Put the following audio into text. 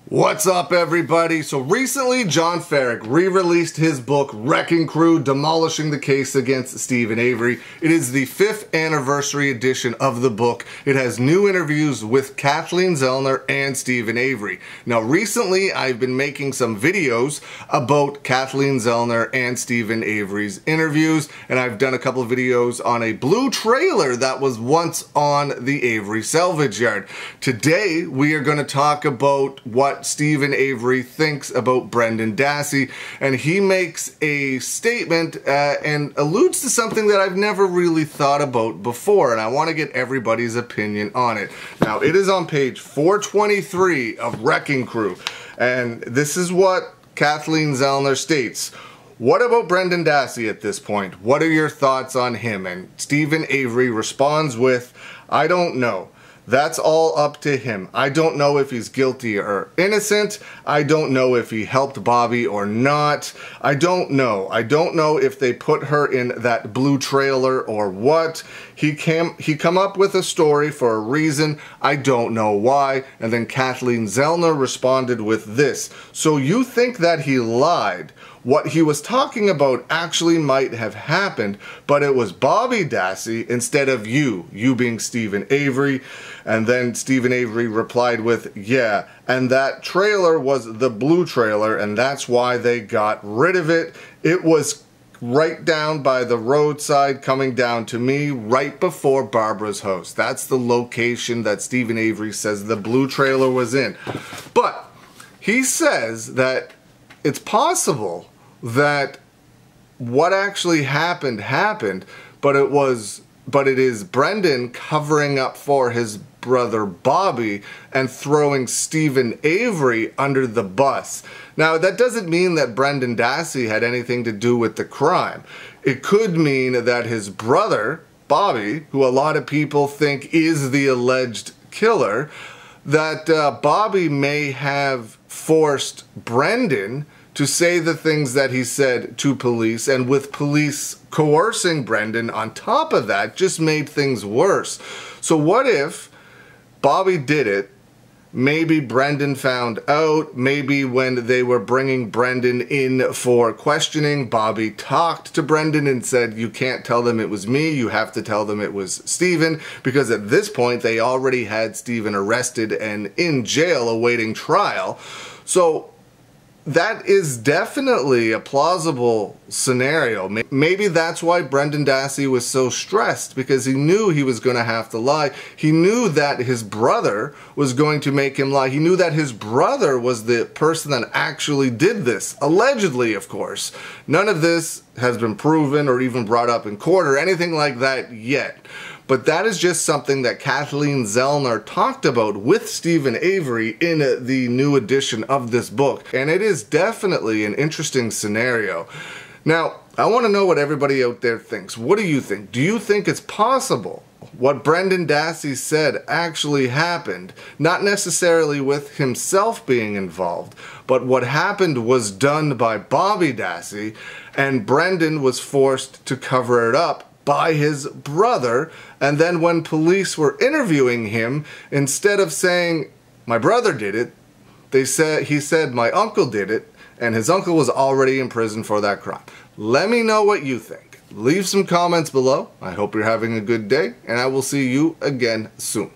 What's up, everybody? So recently, John Ferrick re-released his book, Wrecking Crew, Demolishing the Case Against Stephen Avery. It is the 5th anniversary edition of the book. It has new interviews with Kathleen Zellner and Stephen Avery. Now, recently, I've been making some videos about Kathleen Zellner and Stephen Avery's interviews, and I've done a couple of videos on a blue trailer that was once on the Avery salvage yard. Today, we are going to talk about what Stephen Avery thinks about Brendan Dassey, and he makes a statement and alludes to something that I've never really thought about before, and I want to get everybody's opinion on it. Now, it is on page 423 of Wrecking Crew, and this is what Kathleen Zellner states. What about Brendan Dassey at this point? What are your thoughts on him? And Stephen Avery responds with, I don't know. That's all up to him. I don't know if he's guilty or innocent. I don't know if he helped Bobby or not. I don't know. I don't know if they put her in that blue trailer or what. He come up with a story for a reason. I don't know why. And then Kathleen Zellner responded with this. So you think that he lied? What he was talking about actually might have happened, but it was Bobby Dassey instead of you being Stephen Avery. And then Stephen Avery replied with, yeah, and that trailer was the blue trailer, and that's why they got rid of it. It was right down by the roadside coming down to me right before Barbara's house. That's the location that Stephen Avery says the blue trailer was in. But he says that it's possible that what actually happened, but it is Brendan covering up for his brother Bobby and throwing Stephen Avery under the bus. Now, that doesn't mean that Brendan Dassey had anything to do with the crime. It could mean that his brother, Bobby, who a lot of people think is the alleged killer, that Bobby may have forced Brendan to say the things that he said to police, and with police coercing Brendan on top of that just made things worse. So what if Bobby did it, maybe Brendan found out, maybe when they were bringing Brendan in for questioning, Bobby talked to Brendan and said, you can't tell them it was me, you have to tell them it was Stephen, because at this point they already had Stephen arrested and in jail awaiting trial. So that is definitely a plausible scenario. Maybe that's why Brendan Dassey was so stressed, because he knew he was going to have to lie. He knew that his brother was going to make him lie. He knew that his brother was the person that actually did this. Allegedly, of course. None of this has been proven or even brought up in court or anything like that yet. But that is just something that Kathleen Zellner talked about with Stephen Avery in the new edition of this book. And it is definitely an interesting scenario. Now, I want to know what everybody out there thinks. What do you think? Do you think it's possible what Brendan Dassey said actually happened? Not necessarily with himself being involved, but what happened was done by Bobby Dassey, and Brendan was forced to cover it up by his brother, and then when police were interviewing him, instead of saying, my brother did it, he said, my uncle did it, and his uncle was already in prison for that crime. Let me know what you think. Leave some comments below. I hope you're having a good day, and I will see you again soon.